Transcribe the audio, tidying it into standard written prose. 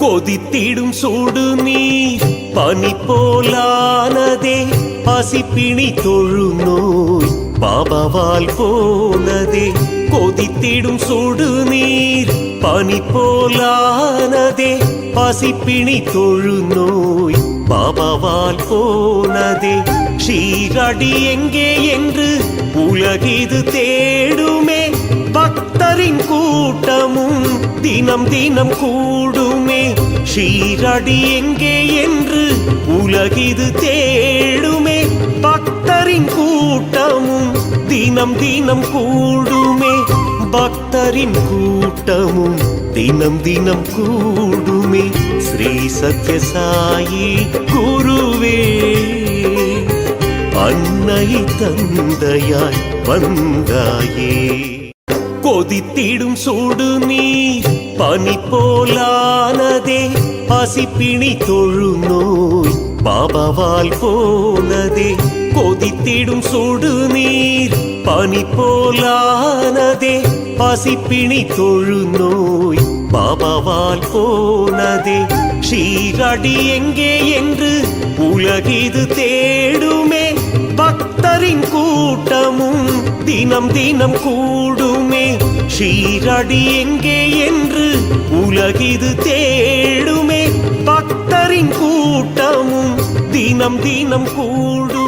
கொதித்திடும் சுடு நீர் பனி போலானதே பசிப்பிணி தொழும் நோய் பாபாவால் போனதே கொதித்திடும் சுடு நீர் பனி போலானதே பசிப்பிணி தொழும் நோய் பாபாவால் போனதே ஷீரடி எங்கே என்று உலகிது தேடுமே பக்தரின் கூட்டமும் தினம் தினம் கூடுமே ஷீரடி எங்கே என்று உலகிது தேடுமே பக்தரின் கூட்டமும் தினம் தினம் கூடுமே பக்தரின் கூட்டமும் தினம் தினம் கூடுமே ஸ்ரீ சத்யசாயி குருவே அன்னை தந்தையாய் வந்தாயே கொதித்திடும் சுடு நீர் பனி போலானதே பசிப்பிணி தொழும் நோய் பாபாவால் போனதே கொதித்திடும் சுடு நீர் பனி போலானதே பசிப்பிணி தொழும் நோய் பாபாவால் போனதே ஷீரடி எங்கே என்று உலகிது தேடுமே பக்தரின் கூட்டமும் தினம் தினம் கூடுமே ஷீரடி எங்கே என்று உலகிது தேடுமே பக்தரின் கூட்டமும் தினம் தினம் கூடும்